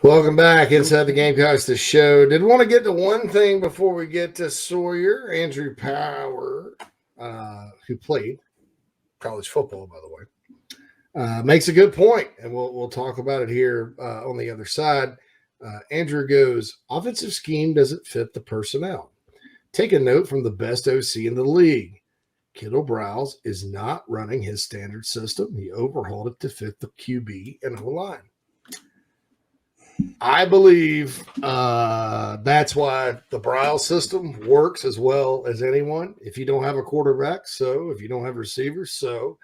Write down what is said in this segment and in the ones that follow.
Welcome back inside the Gamecocks, the show. Did want to get to one thing before we get to Sawyer. Andrew Power, who played college football, by the way, makes a good point, and we'll talk about it here on the other side. Andrew goes, offensive scheme doesn't fit the personnel. Take a note from the best OC in the league. Kittle Browse is not running his standard system. He overhauled it to fit the QB and O-line. I believe that's why the Browse system works as well as anyone. If you don't have a quarterback, so. If you don't have receivers, so.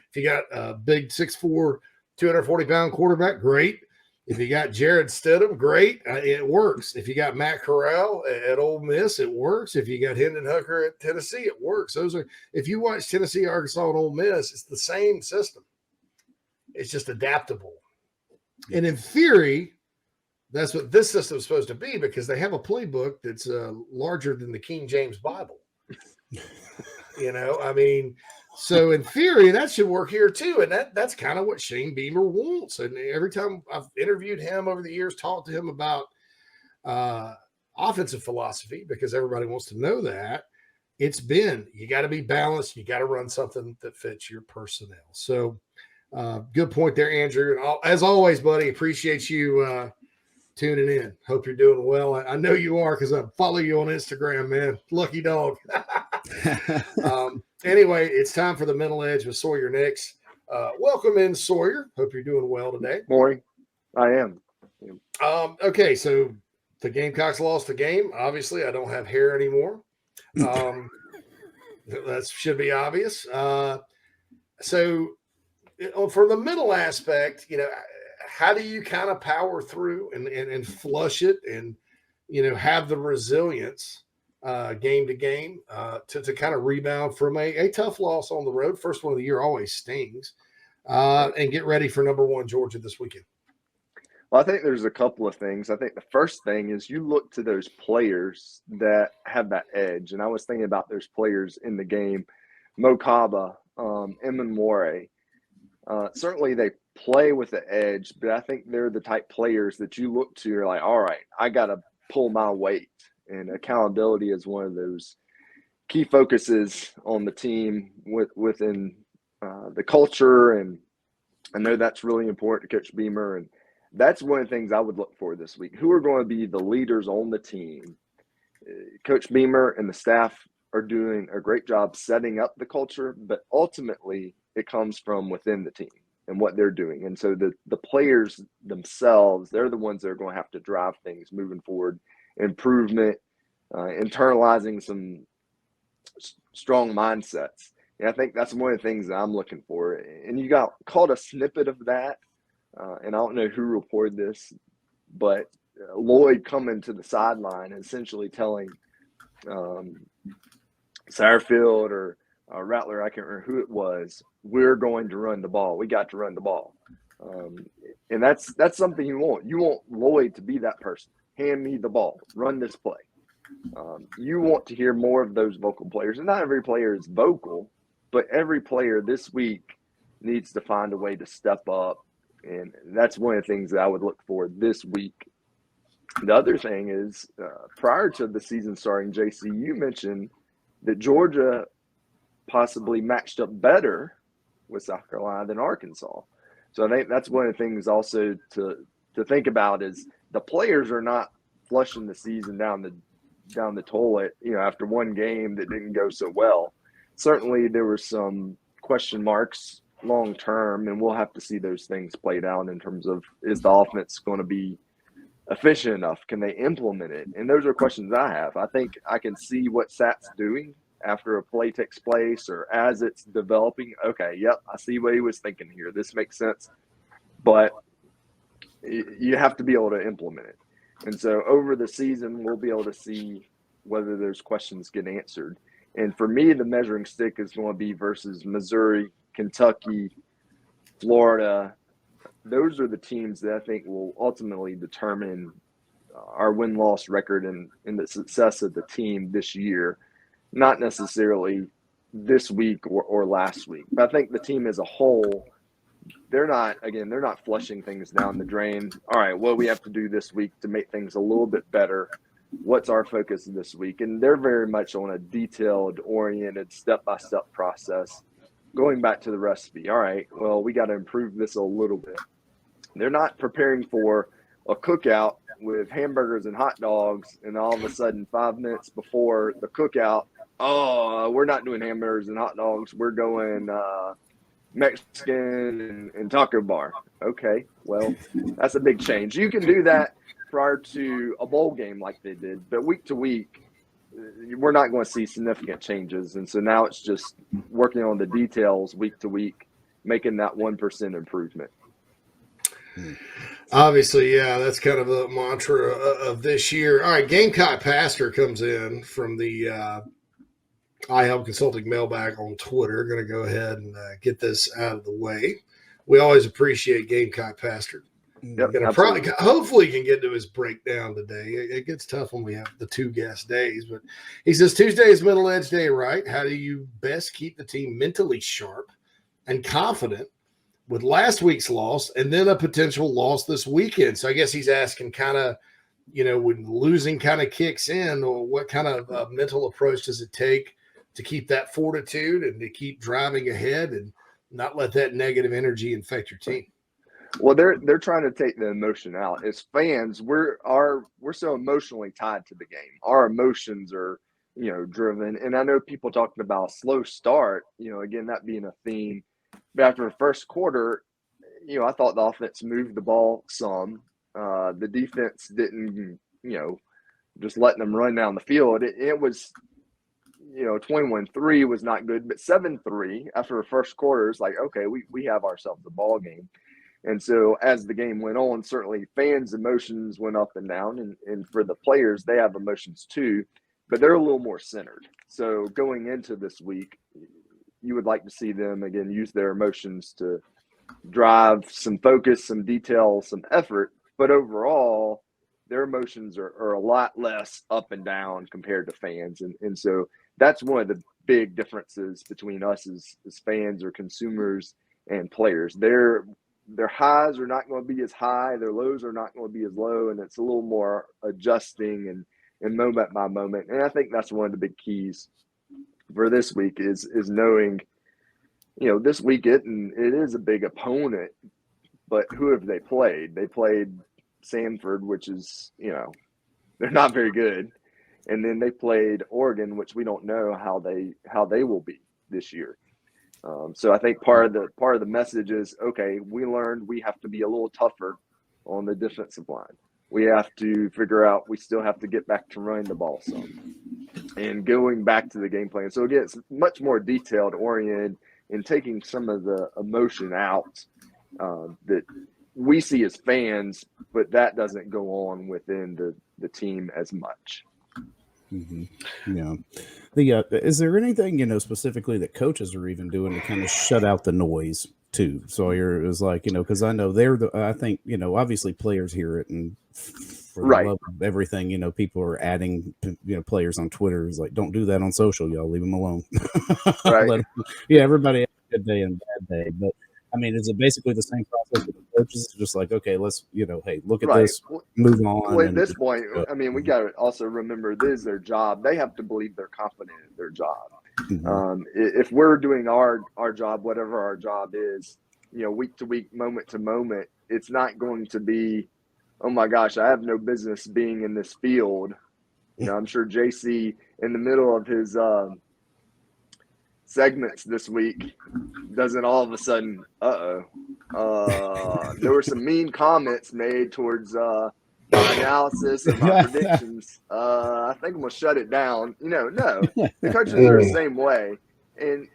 If you got a big 6'4", 240-pound quarterback, great. If you got Jared Stidham, great. It works. If you got Matt Corral at Ole Miss, it works. If you got Hendon Hooker at Tennessee, it works. If you watch Tennessee, Arkansas, and Ole Miss, it's the same system. It's just adaptable. And in theory, that's what this system is supposed to be, because they have a playbook that's larger than the King James Bible. So in theory, that should work here too. And that's kind of what Shane Beamer wants. And every time I've interviewed him over the years, talked to him about offensive philosophy, because everybody wants to know that, it's been, you got to be balanced. You got to run something that fits your personnel. So good point there, Andrew. And as always, buddy, appreciate you tuning in. Hope you're doing well. I know you are, because I follow you on Instagram, man. Lucky dog. Anyway, it's time for the Mental Edge with Sawyer Nix. Welcome in, Sawyer. Hope you're doing well today. Morning. I am. Okay, so the Gamecocks lost the game. Obviously, I don't have hair anymore. That should be obvious. So from the mental aspect, how do you kind of power through and flush it and, have the resilience game to game to kind of rebound from a tough loss on the road? First one of the year always stings, and get ready for number one Georgia this weekend. Well, I think there's a couple of things. I think the first thing is you look to those players that have that edge. And I was thinking about those players in the game, Mo Kaba, Emin More. Certainly they play with the edge, but I think they're the type players that you look to, you're like, all right, I got to pull my weight. And accountability is one of those key focuses on the team within the culture. And I know that's really important to Coach Beamer. And that's one of the things I would look for this week. Who are going to be the leaders on the team? Coach Beamer and the staff are doing a great job setting up the culture, but ultimately it comes from within the team and what they're doing. And so the players themselves, they're the ones that are going to have to drive things moving forward. Improvement, internalizing some strong mindsets. And I think that's one of the things that I'm looking for. And you got caught a snippet of that. And I don't know who reported this, but Lloyd coming to the sideline and essentially telling Satterfield or Rattler, I can't remember who it was, we're going to run the ball. We got to run the ball. And that's something you want. You want Lloyd to be that person. Hand me the ball. Run this play. You want to hear more of those vocal players. And not every player is vocal, but every player this week needs to find a way to step up. And that's one of the things that I would look for this week. The other thing is, prior to the season starting, JC, you mentioned that Georgia possibly matched up better with South Carolina than Arkansas. So I think that's one of the things also to think about is the players are not flushing the season down the toilet, after one game that didn't go so well. Certainly there were some question marks long term, and we'll have to see those things played out in terms of, is the offense going to be efficient enough? Can they implement it? And those are questions I have. I think I can see what Sat's doing after a play takes place or as it's developing. Okay, yep, I see what he was thinking here. This makes sense. But you have to be able to implement it. And so over the season, we'll be able to see whether those questions get answered. And for me, the measuring stick is going to be versus Missouri, Kentucky, Florida. Those are the teams that I think will ultimately determine our win-loss record and the success of the team this year, not necessarily this week or last week. But I think the team as a whole they're not flushing things down the drain. All right, what do we have to do this week to make things a little bit better? What's our focus this week? And they're very much on a detailed, oriented, step-by-step process. Going back to the recipe, all right, well, we got to improve this a little bit. They're not preparing for a cookout with hamburgers and hot dogs, and all of a sudden, 5 minutes before the cookout, oh, we're not doing hamburgers and hot dogs. We're going Mexican and taco bar. Okay, well, that's a big change. You can do that prior to a bowl game like they did, but week to week, we're not going to see significant changes. And so now it's just working on the details week to week, making that 1% improvement. Obviously, yeah, that's kind of the mantra of this year. All right, Gamecock Pastor comes in from the I Help Consulting mailbag on Twitter. Going to go ahead and get this out of the way. We always appreciate Gamecock Pastor. Yep, hopefully, he can get to his breakdown today. It gets tough when we have the 2 guest days, but he says Tuesday is middle edge day, right? How do you best keep the team mentally sharp and confident with last week's loss and then a potential loss this weekend? So I guess he's asking kind of, when losing kind of kicks in, or what kind of mental approach does it take to keep that fortitude and to keep driving ahead and not let that negative energy infect your team? Well, they're trying to take the emotion out. As fans, we're so emotionally tied to the game. Our emotions are, driven. And I know people talking about a slow start, again, that being a theme. But after the first quarter, I thought the offense moved the ball some. The defense didn't, just letting them run down the field. It was, 21-3 was not good, but 7-3 after the first quarter is like, okay, we have ourselves a ball game. And so as the game went on, certainly fans' emotions went up and down. And for the players, they have emotions too, but they're a little more centered. So going into this week, you would like to see them, again, use their emotions to drive some focus, some detail, some effort. But overall, their emotions are a lot less up and down compared to fans. And so that's one of the big differences between us as fans or consumers and players. Their highs are not going to be as high. Their lows are not going to be as low. And it's a little more adjusting and moment by moment. And I think that's one of the big keys for this week is knowing, this week it is a big opponent, but who have they played? They played Samford, which is, they're not very good. And then they played Oregon, which we don't know how they will be this year. So I think part of the message is, okay, we learned we have to be a little tougher on the defensive line. We have to figure out we still have to get back to running the ball some and going back to the game plan. So again, it's much more detailed, oriented, and taking some of the emotion out that we see as fans, but that doesn't go on within the team as much. Mm-hmm. Yeah. Is there anything, specifically that coaches are even doing to kind of shut out the noise too? Sawyer is like, because I know I think, obviously players hear it, and for the love of everything, people are adding, players on Twitter is like, don't do that on social, y'all, leave them alone. Right. Everybody has a good day and a bad day. But I mean, is it basically the same process with the coaches? Just like, okay, let's, hey, look at this, move on. Well, at this point, we got to also remember this is their job. They have to believe they're confident in their job. Mm-hmm. If we're doing our job, whatever our job is, week to week, moment to moment, it's not going to be, oh my gosh, I have no business being in this field. I'm sure JC in the middle of his segments this week doesn't all of a sudden, there were some mean comments made towards my analysis and my predictions. I think I'm gonna shut it down. No, the coaches are the same way, and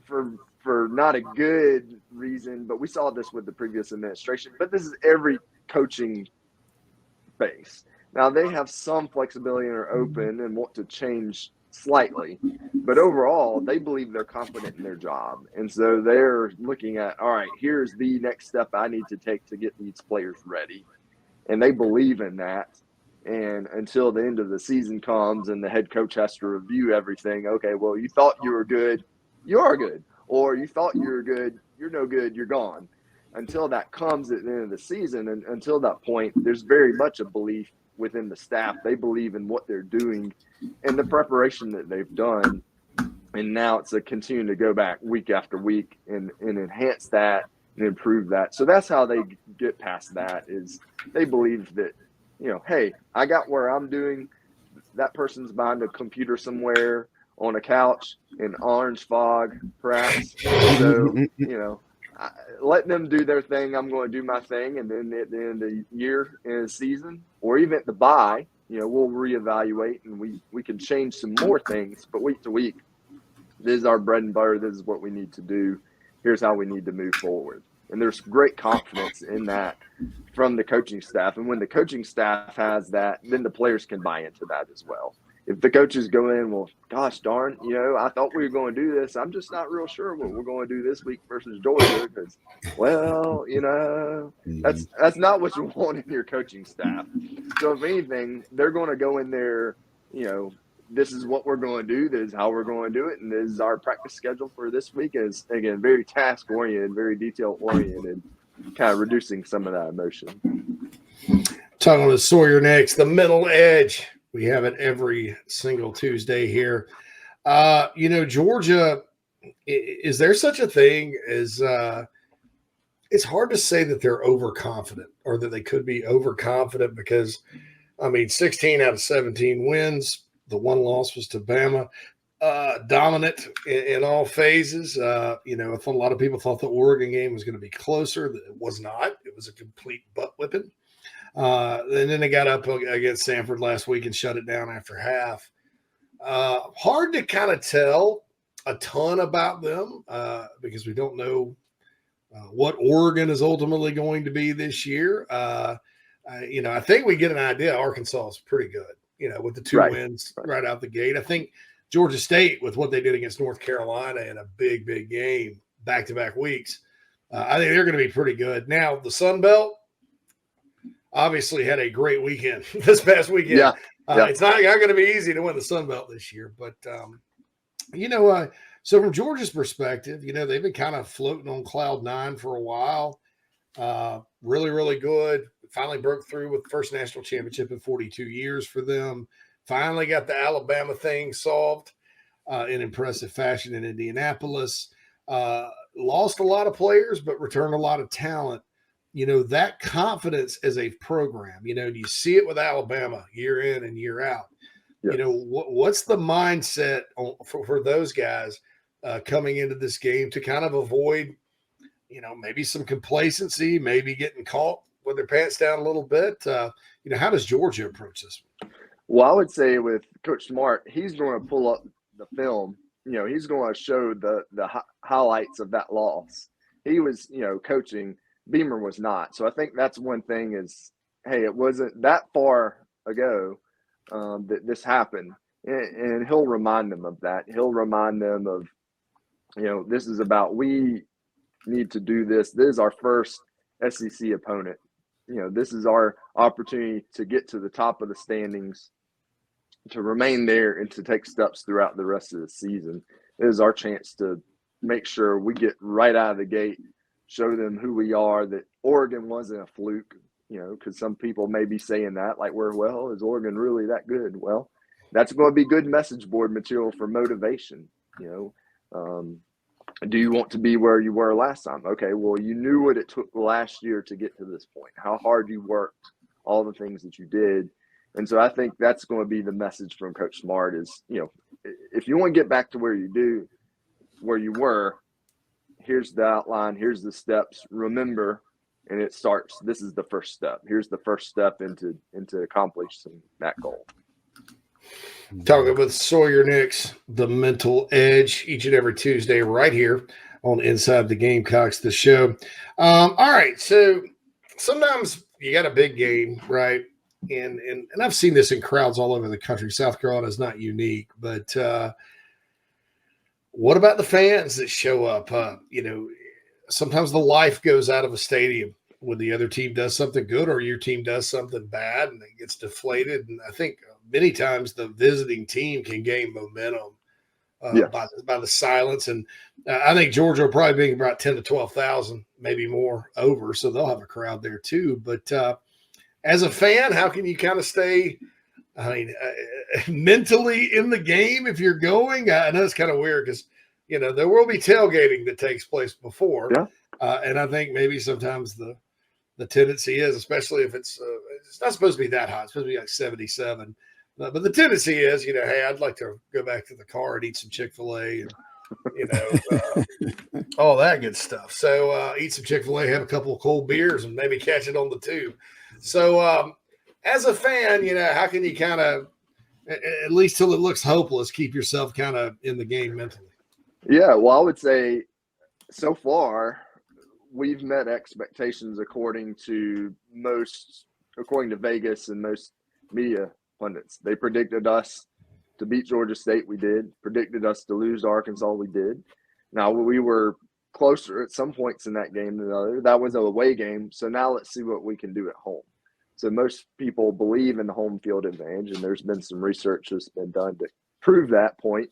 for not a good reason, but we saw this with the previous administration. But this is every coaching base. Now they have some flexibility and are open and want to change slightly, but overall they believe they're confident in their job, and so they're looking at, all right, here's the next step I need to take to get these players ready, and they believe in that. And until the end of the season comes and the head coach has to review everything, okay, well, you thought you were good, you are good, or you thought you were good, you're no good, you're gone. Until that comes at the end of the season, and until that point, there's very much a belief within the staff. They believe in what they're doing and the preparation that they've done. And now it's a continue to go back week after week and enhance that and improve that. So that's how they get past that, is they believe that, hey, I got where I'm doing. That person's behind a computer somewhere on a couch in orange fog, perhaps. So, let them do their thing. I'm going to do my thing. And then at the end of the year in a season, or even at the bye, we'll reevaluate and we can change some more things. But week to week, this is our bread and butter. This is what we need to do. Here's how we need to move forward. And there's great confidence in that from the coaching staff. And when the coaching staff has that, then the players can buy into that as well. If the coaches go in, well, gosh darn, I thought we were going to do this. I'm just not real sure what we're going to do this week versus Georgia because, that's not what you want in your coaching staff. So if anything, they're going to go in there, this is what we're going to do. This is how we're going to do it. And this is our practice schedule for this week. Is, again, very task-oriented, very detail-oriented, kind of reducing some of that emotion. Talking with Sawyer Nix, the middle edge. We have it every single Tuesday here. Georgia, is there such a thing as it's hard to say that they're overconfident or that they could be overconfident because, 16 out of 17 wins. The one loss was to Bama. Dominant in all phases. I thought a lot of people thought the Oregon game was going to be closer. It was not. It was a complete butt whipping. And then they got up against Samford last week and shut it down after half. Hard to kind of tell a ton about them because we don't know what Oregon is ultimately going to be this year. I think we get an idea. Arkansas is pretty good, with the two wins right out the gate. I think Georgia State, with what they did against North Carolina in a big, big game, back-to-back weeks, I think they're going to be pretty good. Now, the Sun Belt obviously had a great weekend this past weekend. Yeah. It's not going to be easy to win the Sun Belt this year. But, so from Georgia's perspective, they've been kind of floating on cloud nine for a while. Really, really good. Finally broke through with the first national championship in 42 years for them. Finally got the Alabama thing solved in impressive fashion in Indianapolis. Lost a lot of players, but returned a lot of talent. That confidence as a program, you see it with Alabama year in and year out. Yes. What's the mindset for those guys coming into this game to kind of avoid, maybe some complacency, maybe getting caught with their pants down a little bit? How does Georgia approach this one? Well, I would say with Coach Smart, he's going to pull up the film. He's going to show the highlights of that loss. He was, coaching. Beamer was not. So I think that's one thing is, hey, it wasn't that far ago that this happened. And he'll remind them of that. He'll remind them of, this is about we need to do this. This is our first SEC opponent. This is our opportunity to get to the top of the standings, to remain there and to take steps throughout the rest of the season. It is our chance to make sure we get right out of the gate, show them who we are, that Oregon wasn't a fluke, because some people may be saying that, like, is Oregon really that good? Well, that's going to be good message board material for motivation. Do you want to be where you were last time? Okay, well, you knew what it took last year to get to this point, how hard you worked, all the things that you did. And so I think that's going to be the message from Coach Smart is, if you want to get back to where you were, here's the outline, here's the steps. Remember, and it starts. This is the first step. Here's the first step into accomplishing that goal. Talking with Sawyer Nix, the mental edge, each and every Tuesday right here on Inside the Gamecocks, the show. All right, so sometimes you got a big game, right? And I've seen this in crowds all over the country. South Carolina is not unique, but what about the fans that show up? Sometimes the life goes out of a stadium when the other team does something good or your team does something bad and it gets deflated. And I think many times the visiting team can gain momentum by the silence. And I think Georgia will probably be about 10 to 12,000, maybe more over. So they'll have a crowd there too. But as a fan, how can you kind of stay, mentally in the game if you're going? I know it's kind of weird because, there will be tailgating that takes place before. Yeah. And I think maybe sometimes the tendency is, especially if it's not supposed to be that hot, it's supposed to be like 77. But the tendency is, hey, I'd like to go back to the car and eat some Chick-fil-A and, all that good stuff. So eat some Chick-fil-A, have a couple of cold beers, and maybe catch it on the tube. So as a fan, how can you kind of, at least till it looks hopeless, keep yourself kind of in the game mentally? Yeah, well, I would say so far we've met expectations according to Vegas and most media pundits. They predicted us to beat Georgia State. We did. Predicted us to lose to Arkansas. We did. Now, we were closer at some points in that game than others. That was an away game. So now let's see what we can do at home. So most people believe in the home field advantage, and there's been some research that's been done to prove that point.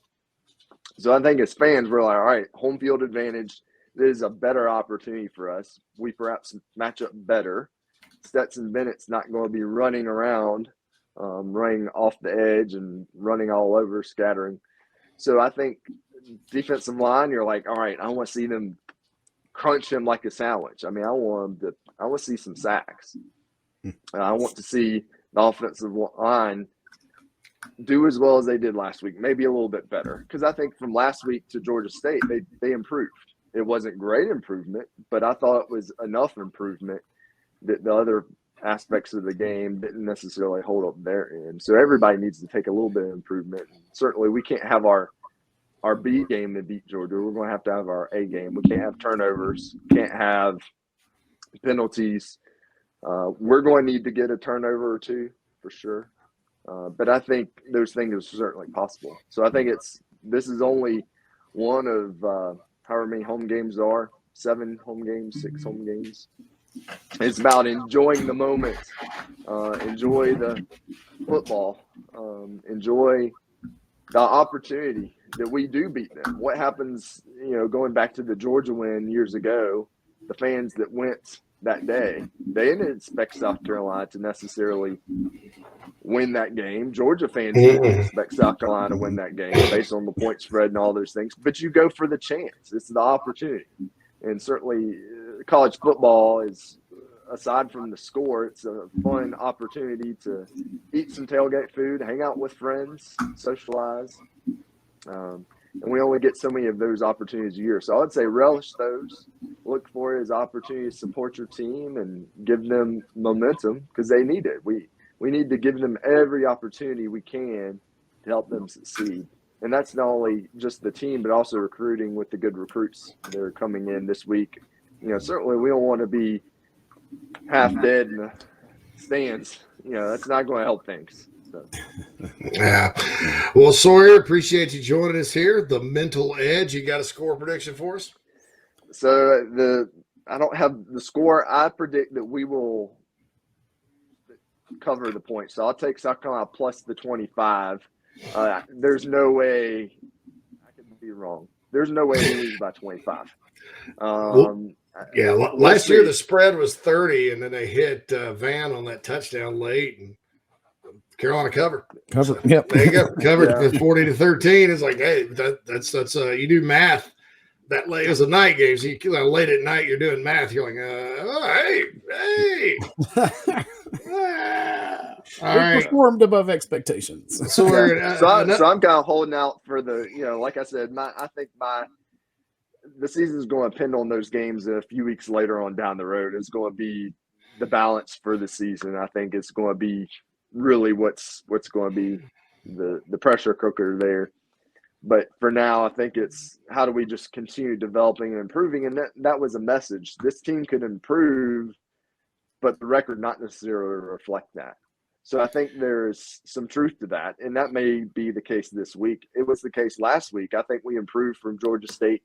So I think as fans, we're like, all right, home field advantage is a better opportunity for us. We perhaps match up better. Stetson Bennett's not going to be running around, running off the edge and running all over, scattering. So I think defensive line, you're like, all right, I want to see them crunch him like a sandwich. I want to see some sacks. I want to see the offensive line do as well as they did last week, maybe a little bit better. Because I think from last week to Georgia State, they improved. It wasn't great improvement, but I thought it was enough improvement that the other aspects of the game didn't necessarily hold up their end. So everybody needs to take a little bit of improvement. Certainly we can't have our B game to beat Georgia. We're going to have our A game. We can't have turnovers, can't have penalties. We're going to need to get a turnover or two for sure. But I think those things are certainly possible. So I think this is only one of however many home games there are, 7 home games, 6 home games. It's about enjoying the moment, enjoy the football, enjoy the opportunity that we do beat them. What happens, going back to the Georgia win years ago, the fans that went that day, they didn't expect South Carolina to necessarily win that game. Georgia fans didn't expect South Carolina to win that game based on the point spread and all those things. But you go for the chance. It's the opportunity. And certainly college football is, aside from the score, it's a fun opportunity to eat some tailgate food, hang out with friends, socialize. And we only get so many of those opportunities a year. So I would say relish those. Look for it as opportunity to support your team and give them momentum because they need it. We need to give them every opportunity we can to help them succeed. And that's not only just the team, but also recruiting with the good recruits that are coming in this week. Certainly we don't want to be half dead in the stands. That's not going to help things. So. Yeah. Well, Sawyer, appreciate you joining us here. The mental edge. You got a score prediction for us? So I don't have the score. I predict that we will cover the points. So I'll take South Carolina plus the 25. There's no way I could be wrong. There's no way we lose by 25. Last year the spread was 30, and then they hit Van on that touchdown late, and Carolina covered. So, yep. There you go. Covered 40 to 13. It's like, hey, that's you do math. That late, it was a night game. So late at night, you're doing math. You're like, hey. All right. Performed above expectations. So I'm kind of holding out for the, like I said, I think the season's going to depend on those games a few weeks later on down the road. It's going to be the balance for the season. I think it's going to be really what's going to be the pressure cooker there. But for now, I think it's how do we just continue developing and improving? And that was a message. This team could improve, but the record not necessarily reflect that. So I think there's some truth to that, and that may be the case this week. It was the case last week. I think we improved from Georgia State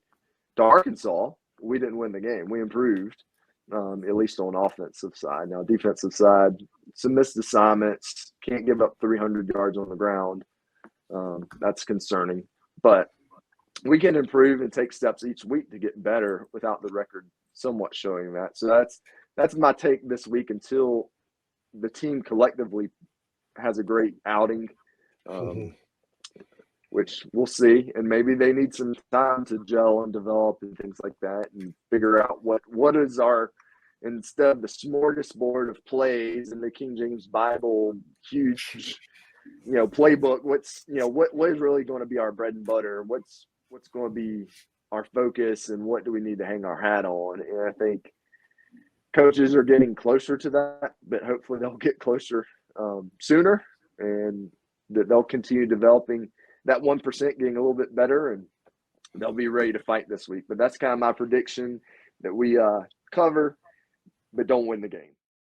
to Arkansas. We didn't win the game. We improved, at least on offensive side. Now, defensive side, some missed assignments, can't give up 300 yards on the ground. That's concerning. But we can improve and take steps each week to get better without the record somewhat showing that. So that's my take this week until the team collectively has a great outing, which we'll see. And maybe they need some time to gel and develop and things like that and figure out what is our, instead of the smorgasbord of plays in the King James Bible, huge, playbook, what is really going to be our bread and butter? What's going to be our focus, and what do we need to hang our hat on? And I think coaches are getting closer to that, but hopefully they'll get closer sooner, and that they'll continue developing that 1%, getting a little bit better, and they'll be ready to fight this week. But that's kind of my prediction, that we cover but don't win the game.